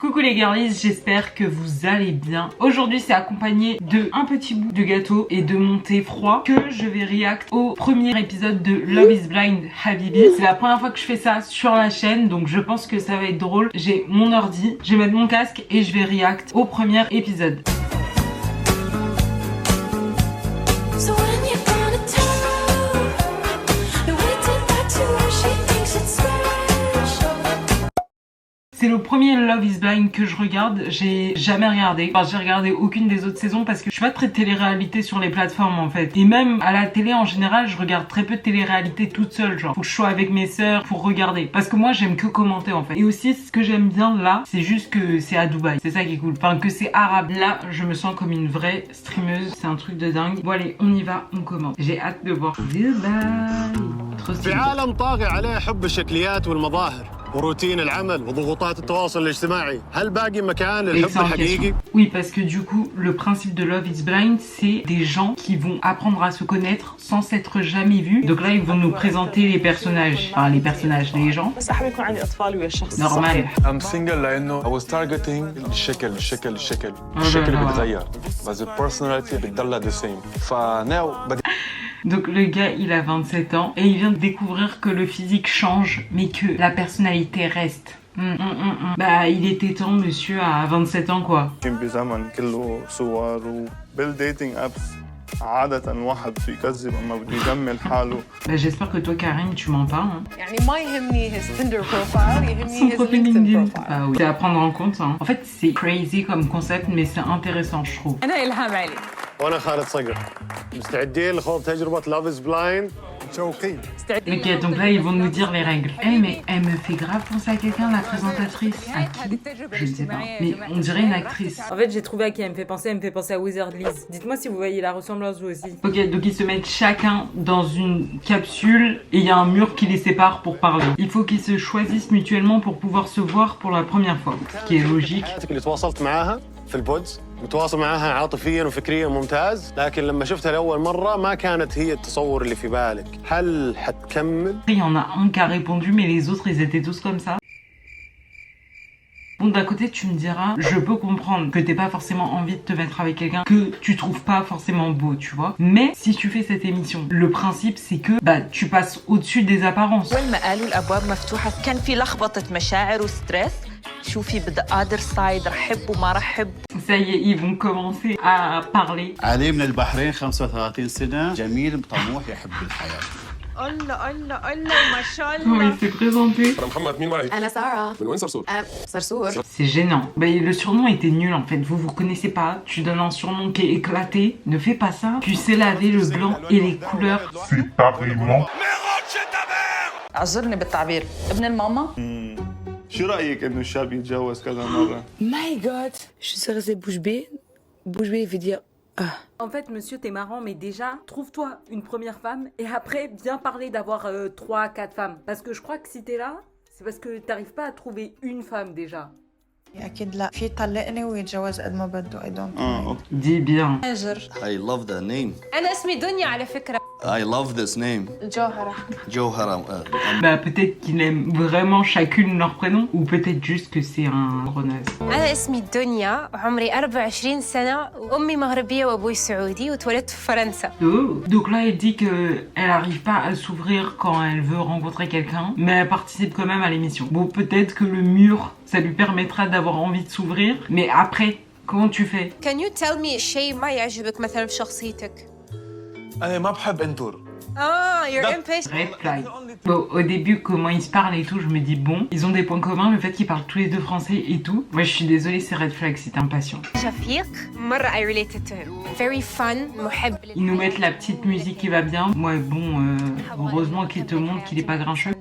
Coucou les girlies, j'espère que vous allez bien. Aujourd'hui c'est accompagné de un petit bout de gâteau et de mon thé froid que je vais react au premier épisode de Love is Blind Habibi. C'est la première fois que je fais ça sur la chaîne, donc je pense que ça va être drôle. J'ai mon ordi, je vais mettre mon casque et je vais react au premier épisode. C'est le premier Love is Blind que je regarde, j'ai jamais regardé. Enfin, j'ai regardé aucune des autres saisons parce que je suis pas très télé-réalité sur les plateformes en fait. Et même à la télé en général, je regarde très peu de télé-réalité toute seule, genre. Faut que je sois avec mes sœurs pour regarder. Parce que moi, j'aime que commenter en fait. Et aussi, ce que j'aime bien là, c'est juste que c'est à Dubaï. C'est ça qui est cool. Enfin, que c'est arabe. Là, je me sens comme une vraie streameuse. C'est un truc de dingue. Bon allez, on y va, on commence. J'ai hâte de voir. Dubaï. Trop stylé. وروتين العمل وضغوطات التواصل الاجتماعي هل باقي مكان للحب الحقيقي؟ Oui, parce que du coup, le principe de Love is Blind, c'est des gens qui vont apprendre à se connaître sans s'être jamais vus. Donc là, ils vont nous présenter les personnages. Enfin, les personnages, les gens. Normal. I'm single لأنه I was targeting الشكل بيتغير بس the personality بتضلها the same. فناو Donc le gars il a 27 ans et il vient de découvrir que le physique change mais que la personnalité reste. Bah il était temps monsieur à 27 ans quoi. Bah, j'espère que toi Karim tu mens pas hein. Son profil LinkedIn. Bah oui. C'est à prendre en compte hein. En fait c'est crazy comme concept mais c'est intéressant je trouve. وانا خالد صقر مستعدين لخوض تجربة Love is Blind. Ok, donc là ils vont nous dire les règles. Eh mais elle me fait grave penser à quelqu'un, la présentatrice. À qui? Je ne sais pas. Mais on dirait une actrice. En fait j'ai trouvé à qui elle me fait penser à Wizard Liz. Dites-moi si vous voyez la ressemblance vous aussi. Ok, donc ils se mettent chacun dans une capsule et il y a un mur qui les sépare pour parler. Il faut qu'ils se choisissent mutuellement pour pouvoir se voir pour la première fois. Ce qui est logique. متواصل معاها عاطفيا وفكريا ممتاز لكن لما شفتها لأول مرة ما كانت هي التصور اللي في بالك هل حتكمل؟ Il y en a un qui a répondu mais les autres ils étaient tous comme ça. Bon d'un côté tu me diras, je peux comprendre que t'aies pas forcément envie de te mettre avec quelqu'un que tu trouves pas forcément beau tu vois. Mais si tu fais cette émission, le principe c'est que bah tu passes au-dessus des apparences. Ça y est, ils vont commencer à parler. علي من البحرين 35 سنة جميل طموح يحب الحياة. Comment il s'est présenté? C'est gênant. Bah, le surnom était nul en fait. Vous connaissez pas. Tu donnes un surnom qui est éclaté. Ne fais pas ça. Tu sais laver le blanc et les couleurs. C'est pas vraiment. اعذرني بالتعبير ابن الماما شو رأيك إنه الشاب يتجوز كذا مرة؟ My God, je suis restée bouche bée. Bouche bée veut dire En fait monsieur t'es marrant mais déjà trouve-toi une première femme et après viens parler d'avoir 3-4 femmes. Parce que je crois que si t'es là, c'est parce que t'arrives pas à trouver une femme déjà. أكيد لا في يطلقني ويتجوز قد ما بده I don't Dis bien. I love the name. أنا اسمي دنيا على فكرة. I love this name. جوهرة جوهرة. Bah peut-être qu'ils aiment vraiment chacune leur prénom ou peut-être juste que c'est un grenasse. أنا اسمي دنيا وعمري 24 سنة وأمي مغربية وأبوي سعودي وتولدت في فرنسا. Donc là elle dit que elle arrive pas à s'ouvrir quand elle veut rencontrer quelqu'un mais elle participe quand même à l'émission. Bon peut-être que le mur ça lui permettra d'avoir envie de s'ouvrir mais après comment tu fais? Can you tell me شيء ما يعجبك مثلا في شخصيتك؟ أنا ما بحب أنطر. You're impatient. Red flag. Bon, au début, comment ils se parlent et tout, je me dis bon, ils ont des points communs, le fait qu'ils parlent tous les deux français et tout. Moi, je suis désolée, c'est red flag, c'est impatient. شفيق مرة I related to him. Very fun, محب. Ils nous mettent la petite musique qui va bien. Moi, bon, heureusement qu'ils te montrent qu'il est pas grincheux.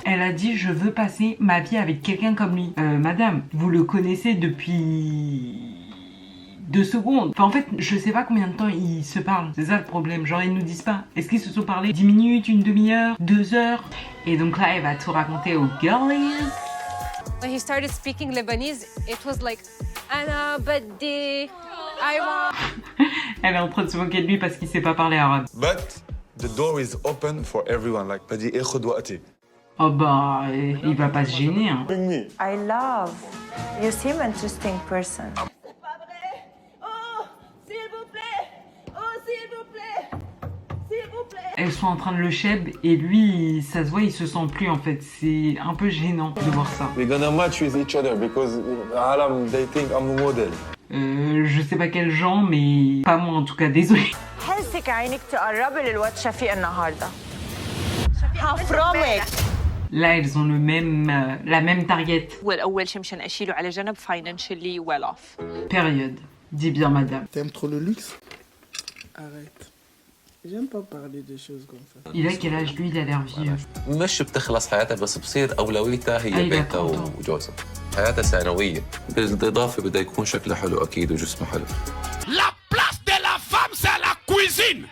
Elle a dit, je veux passer ma vie avec quelqu'un comme lui. Madame, vous le connaissez depuis 2 secondes. Enfin, en fait, je sais pas combien de temps ils se parlent. C'est ça le problème. Genre, ils nous disent pas. Est-ce qu'ils se sont parlé 10 minutes, une demi-heure, 2 heures? Et donc là, elle va tout raconter aux girlies. When he started speaking Lebanese, it was like أنا بدي I want. Elle est en train de se moquer de lui parce qu'il sait pas parler arabe. But the door is open for everyone. Like بدي آخذ وقتي. Oh bah, il va pas se gêner, hein. I love. You seem interesting person. Elles sont en train de le cheb et lui, ça se voit, il se sent plus en fait. C'est un peu gênant de voir ça. We're gonna match with each other because Alam, they think I'm a model. Je sais pas quel genre, mais pas moi en tout cas, désolé. حسك عينك تقربي للواد شفيق النهارده. هفرمك. Là, elles ont la même target. والأول شيء مشان أشيله على جنب financially well off. Période. Dis bien madame. T'aimes trop le luxe? Arrête. J'aime pas parler des choses comme ça. Il a quel âge lui? Il a l'air vieux. مش بتخلص حياتها بس بصير أولويتها هي بيتها وجوزها. حياتها ثانوية. بالإضافة بدها يكون شكلها حلو أكيد وجسمها حلو. La place de la femme c'est la cuisine.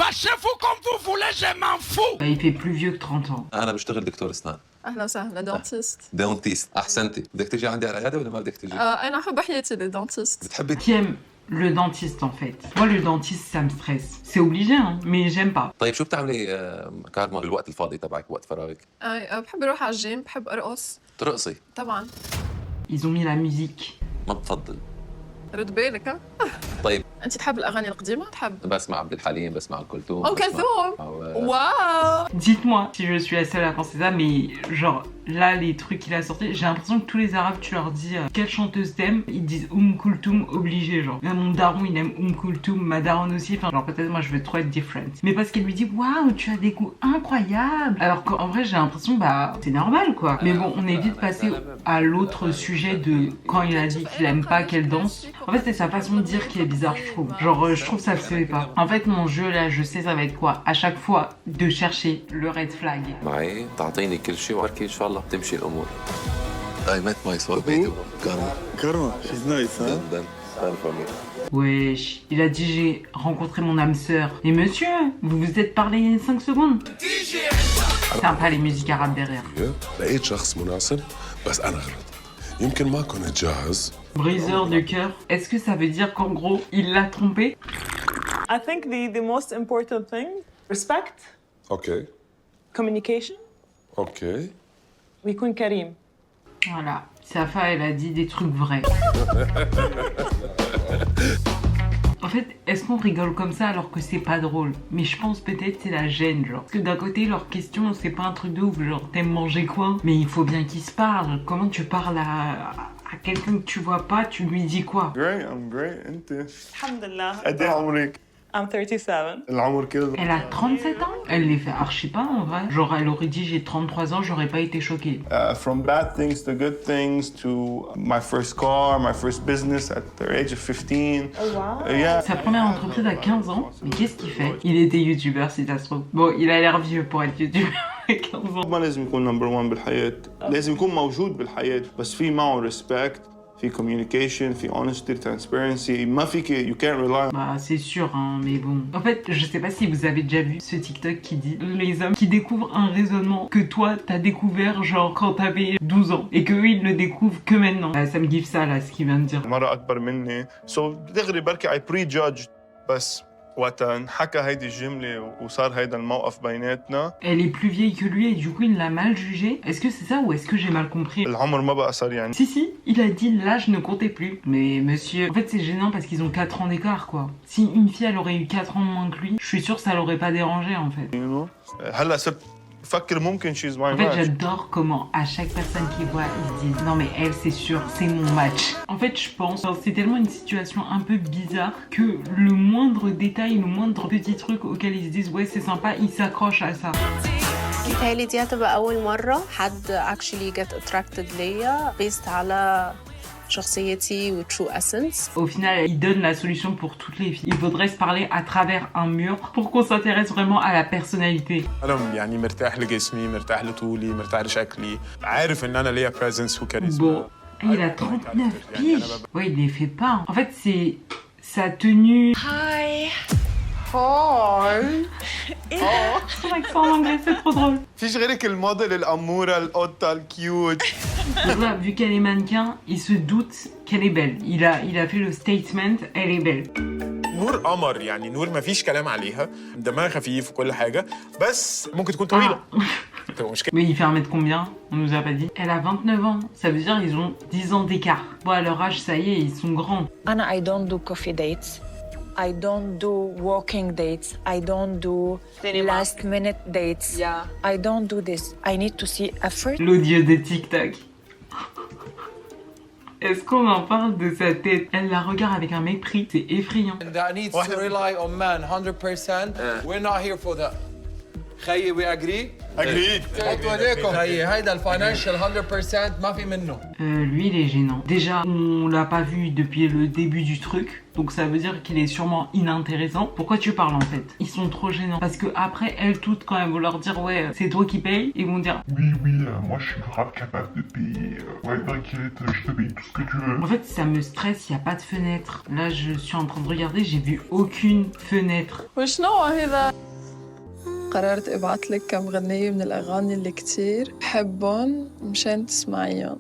Fâchez-vous comme vous voulez, je m'en fous. Il fait plus vieux que 30 ans. أنا بشتغل دكتور أسنان. أهلا وسهلا دانتيست. دانتيست أحسنتي. بدك تيجي عندي على العيادة ولا ما بدك تيجي؟ أنا أحب حياتي للدانتيست. بتحبي؟ Qui aime le dentiste en fait. Moi le dentiste ça me stresse. C'est obligé hein, mais j'aime pas. طيب شو بتعملي كارما بالوقت الفاضي تبعك وقت فراغك؟ بحب أروح على الجيم، بحب أرقص. ترقصي؟ طبعا. Ils ont mis la musique. ما بتفضل. رد بالك ها؟ طيب أنت تحب الأغاني القديمة؟ تحب؟ بسمع عبد الحليم، بسمع أم كلثوم. أم كلثوم. واو. Dites-moi si je suis la seule à penser ça, mais genre là les trucs qu'il a sortis, j'ai l'impression que tous les arabes tu leur dis quelle chanteuse t'aimes, ils disent Kulthum obligé genre. Même mon daron il aime Kulthum, ma daronne aussi, enfin genre peut-être moi je vais trop être different. Mais parce qu'elle lui dit waouh tu as des goûts incroyables. Alors qu'en vrai j'ai l'impression bah c'est normal quoi. Mais bon on est vite passé à l'autre sujet de quand il a dit qu'il aime pas qu'elle danse. En fait c'est sa façon de dire qui est bizarre je trouve. Genre je trouve ça se fait pas. En fait mon jeu là je sais ça va être quoi. À chaque fois de chercher le red flag. معي تعطيني كل شيء وبركي إن شاء الله تمشي الأمور. I met my soulmate. Karma, she's nice, hein? Stand for me. Wesh, il a dit j'ai rencontré mon âme sœur. Et monsieur, vous vous êtes parlé 5 secondes. Sympa les musiques arabes derrière. لقيت شخص مناسب بس أنا غلط. يمكن ما كنت جاهز. Briseur de cœur. Est-ce que ça veut dire qu'en gros, il l'a trompé? I think the most important thing, respect. Okay. Communication. Okay. ويكون كريم. Voilà, Safa elle a dit des trucs vrais. En fait, est-ce qu'on rigole comme ça alors que c'est pas drôle? Mais je pense peut-être c'est la gêne genre. Parce que d'un côté leur question c'est pas un truc de ouf genre t'aimes manger quoi? Mais il faut bien qu'ils se parlent. Comment tu parles à quelqu'un que tu vois pas, tu lui dis quoi? Great, I'm great. انت الحمد لله. قد ايه عمرك؟ I'm 37. العمر كله. Elle a 37 ans? Elle les fait archi pas en vrai. Genre elle aurait dit j'ai 33 ans, j'aurais pas été choquée. From bad things to good things to my first car, my first business at the age of 15. Oh wow. Yeah. Sa première entreprise à 15 ans. Mais qu'est-ce qu'il fait? Il était youtubeur si ça se trouve. Bon, il a l'air vieux pour être youtubeur à 15 ans. ما لازم يكون نمبر 1 بالحياة، لازم يكون موجود بالحياة، بس في معه respect. في communication, في honesty, transparency. ما فيك, you can't rely. Bah c'est sûr hein, mais bon. En fait, je sais pas si vous avez déjà vu ce TikTok qui dit les hommes qui découvrent un raisonnement que toi t'as découvert genre quand t'avais 12 ans et que eux ils le découvrent que maintenant. Bah, ça me give ça là ce qu'il vient de dire. مرة أكبر مني. So دغري بركي I prejudged بس وقتها انحكى هيدي الجملة وصار هيدا الموقف بيناتنا. Elle est plus vieille que lui et du coup il l'a mal jugé. Est-ce que c'est ça ou est-ce que j'ai mal compris? العمر ما بقى صار يعني. Si, il a dit l'âge ne comptait plus. Mais monsieur, en fait c'est gênant parce qu'ils ont 4 ans d'écart quoi. Si une fille elle aurait eu 4 ans de moins que lui, je suis sûr que ça l'aurait pas dérangé en fait. هلا صرت فكر ممكن she's my En fait match. j'adore comment à chaque personne qui voit ils se disent non mais elle c'est sûr c'est mon match. En fait je pense c'est tellement une situation un peu bizarre que le moindre détail, le moindre petit truc auquel ils se disent ouais c'est sympa, ils s'accrochent à ça. متهيألي دي هتبقى أول مرة حد actually get attracted ليا based على شخصيتي و true essence. Au final, il donne la solution pour toutes les filles. Il faudrait se parler à travers un mur pour qu'on s'intéresse vraiment à la personnalité. أنا يعني مرتاح لجسمي، مرتاح لطولي، مرتاح لشكلي، عارف إن أنا ليا presence وكاريزما. Bon, il a 39 piges. Ouais, il les fait pas. En fait, c'est sa tenue. Hi. Hi. Son accent en anglais, c'est trop drôle. فيش غيرك الموديل الأمورة القطة الكيوت. Donc là, vu qu'elle est mannequin, il se doute qu'elle est belle. Il a fait le statement, elle est belle. نور قمر يعني نور ما فيش كلام عليها دمها خفيف وكل حاجه بس ممكن تكون طويله. Mais il fait 1 mètre combien? On nous a pas dit. Elle a 29 ans. Ça veut dire ils ont 10 ans d'écart. Bon, à leur âge, ça y est, ils sont grands. Anna, I don't do coffee dates. I don't do walking dates. I don't do last minute dates. Yeah. I don't do this. I need to see effort. L'odieux de TikTok. Est-ce qu'on en parle de sa tête? Elle la regarde avec un mépris. C'est effrayant. That needs to rely on man 100%. We're not here for that. خيي we agree? Agreed. خيي هيدا الفاينانشال 100% ما في منه. Lui, il est gênant. Déjà, on l'a pas vu depuis le début du truc. Donc ça veut dire qu'il est sûrement inintéressant. Pourquoi tu parles en fait? Ils sont trop gênants. Parce que après, elles toutes, quand elles vont leur dire ouais, c'est toi qui payes, ils vont dire oui, moi je suis grave capable de payer. Ouais, t'inquiète, je te paye tout ce que tu veux. En fait, ça me stresse, il n'y a pas de fenêtre. Là, je suis en train de regarder, j'ai vu aucune fenêtre. وشنو هذا؟ قررت ابعت لك كم غنية من الأغاني اللي كتير بحبهم مشان تسمعيهم.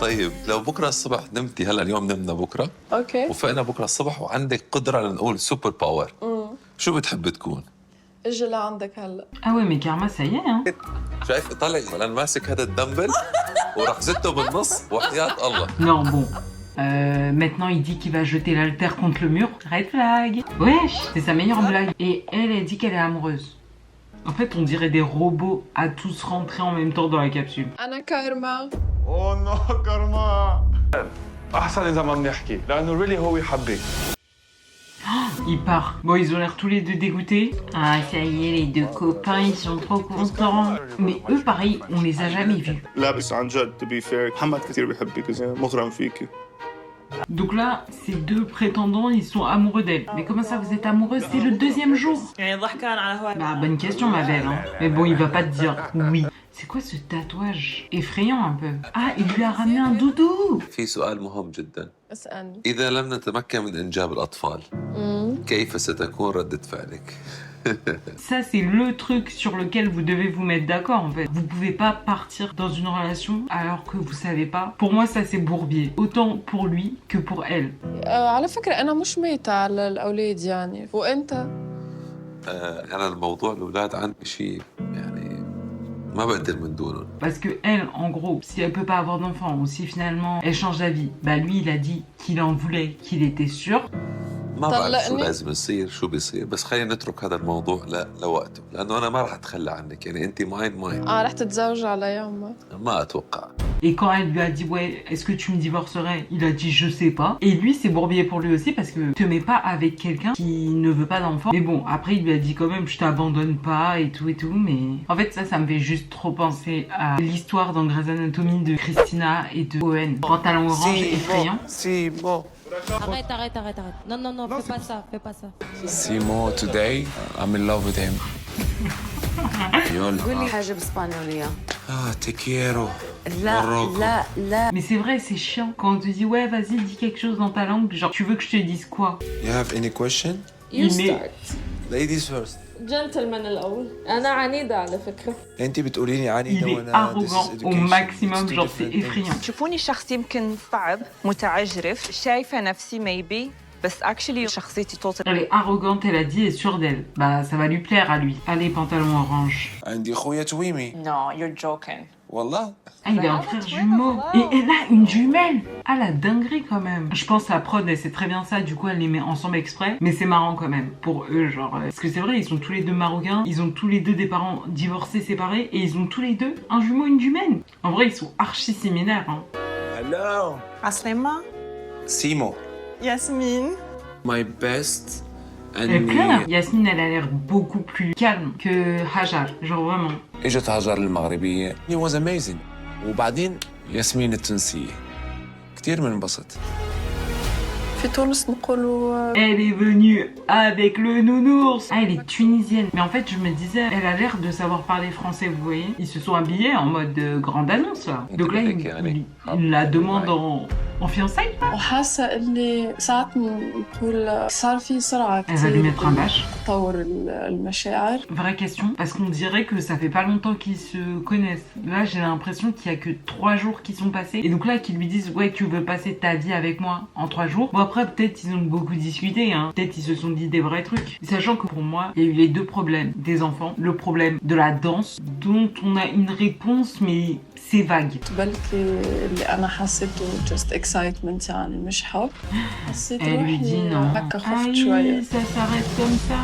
طيب لو بكره الصبح نمتي هلا اليوم نمنا بكره اوكي وفقنا بكره الصبح وعندك قدره لنقول سوبر باور شو بتحب تكون؟ اجي لعندك هلا. Ah ouais, mais Karma, ça y est, hein. شايف طلع انا ماسك هذا الدمبل وراح زته بالنص وحياة الله. Non, bon. Maintenant, il dit qu'il va jeter l'haltère contre le mur. Red flag. Wesh, c'est sa meilleure blague. Et elle dit qu'elle est amoureuse. En fait, on dirait des robots à tous rentrer en même temps dans la capsule. أنا كارما. Oh no, Karma. احسن اذا ما بنحكي لانه ريلي هو يحبك. Il part. Bon, ils ont l'air tous les deux dégoûtés. Ah, ça y est, les deux copains, ils sont trop contents. Mais eux, pareil, on les a jamais vus. لا بس عن جد to be fair محمد كثير بيحبك زين مغرم فيكي. Donc là, ces deux prétendants, ils sont amoureux d'elle. Mais comment ça, vous êtes amoureux? C'est le 2e jour. Bah, bonne question, ma belle. Hein. Mais bon, il va pas te dire oui. C'est quoi ce tatouage? Effrayant un peu. Ah, il lui a ramené un doudou. في سؤال مهم جدا. اسألني. إذا لم نتمكن من إنجاب الأطفال كيف ستكون ردة فعلك؟ Ça, c'est le truc sur lequel vous devez vous mettre d'accord, en fait. Vous pouvez pas partir dans une relation alors que vous savez pas. Pour moi, ça, c'est bourbier. Autant pour lui que pour elle. على فكرة أنا مش ميتة على الأولاد يعني وأنت؟ أنا الموضوع الأولاد عندي شيء يعني ما بقدر من دونهم. Parce que elle, en gros, si elle peut pas avoir d'enfant ou si finalement elle change d'avis, bah lui, il a dit qu'il en voulait, qu'il était sûr. ما بعرف شو لازم يصير شو بيصير بس خلينا نترك هذا الموضوع لوقته لانه انا ما راح اتخلى عنك يعني انت ماين رح تتزوج علي عمر ما اتوقع. Et quand elle lui a dit ouais, est-ce que tu me divorcerais, il a dit je sais pas. Et lui, c'est bourbier pour lui aussi parce que te mets pas avec quelqu'un qui ne veut pas d'enfant. Mais bon, après il lui a dit quand même je t'abandonne pas et tout. Mais en fait ça me fait juste trop penser à l'histoire dans Grey's Anatomy de Christina et de Owen. Pantalon orange effrayant. Si bon. Arrête. Non, fais pas ça. Simo, today I'm in love with him. قول لي حاجة بإسبانيولية. te quiero. لا. Mais c'est vrai, c'est chiant. Quand on te dit ouais, vas-y, dis quelque chose dans ta langue, genre tu veux que je te dise quoi? You have any question? You start. Ladies first. جنتلمان الأول. أنا عنيدة على فكرة. أنت بتقوليني عنيدة Il est وأنا arrogant au maximum, genre c'est effrayant. تشوفوني شخص يمكن صعب متعجرف شايفة نفسي maybe بس actually شخصيتي total. Elle est arrogante, elle a dit, et sûre d'elle. Bah ça va lui plaire à lui. Allez, pantalon orange. عندي خويا تويمي. No, you're joking. والله. Ah, il a un frère jumeau. Et elle a une jumelle. Ah, la dinguerie quand même. Je pense que la prod, elle sait très bien ça. Du coup, elle les met ensemble exprès. Mais c'est marrant quand même. Pour eux, genre. Parce que c'est vrai, ils sont tous les deux marocains. Ils ont tous les deux des parents divorcés, séparés. Et ils ont tous les deux un jumeau, une jumelle. En vrai, ils sont archi similaires. Hein. Hello. Aslema. Simo. Yasmine. My best Elle pleure. Yasmine, elle a l'air beaucoup plus calme que Hajar. Genre vraiment. اجت هاجر المغربية. He was amazing. وبعدين ياسمين التونسية. كتير منبسط. في تونس نقولوا. Elle est venue avec le nounours. Ah, elle est tunisienne. Mais en fait, je me disais, elle a l'air de savoir parler français, vous voyez. Ils se sont habillés en mode grande annonce, là. Donc là, il la demande En fiançailles? وحاسة إني ساعات نقول صار في سرعة Elle va lui mettre un bâche. تطور المشاعر. Vraie question, parce qu'on dirait que ça fait pas longtemps qu'ils se connaissent. Là, j'ai l'impression qu'il y a que 3 jours qui sont passés. Et donc là, qu'ils lui disent, ouais, tu veux passer ta vie avec moi en 3 jours. Bon, après, peut-être ils ont beaucoup discuté, hein. Peut-être ils se sont dit des vrais trucs. Sachant que pour moi, il y a eu les deux problèmes des enfants. Le problème de la danse, dont on a une réponse, mais c'est vague. بلكي اللي أنا حسيته just excitement يعني مش حب. حسيت Elle lui dit non. هكا خفت شوية. Ça s'arrête comme ça.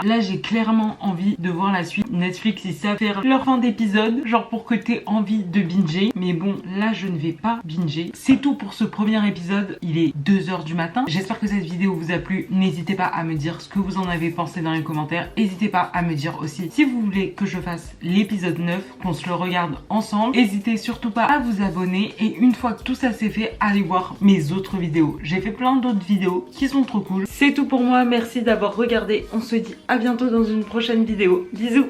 Là, j'ai clairement envie de voir la suite. Netflix, ils savent faire leur fin d'épisode, genre pour que t'aies envie de binger. Mais bon, là, je ne vais pas binger. C'est tout pour ce premier épisode. Il est 2h du matin. J'espère que cette vidéo vous a plu. N'hésitez pas à me dire ce que vous en avez pensé dans les commentaires. N'hésitez pas à me dire aussi si vous voulez que je fasse l'épisode 9, qu'on se le regarde ensemble. N'hésitez surtout pas à vous abonner. Et une fois que tout ça c'est fait, allez voir mes autres vidéos. J'ai fait plein d'autres vidéos qui sont trop cool. C'est tout pour moi. Merci d'avoir regardé. On se dit à bientôt dans une prochaine vidéo. Bisous!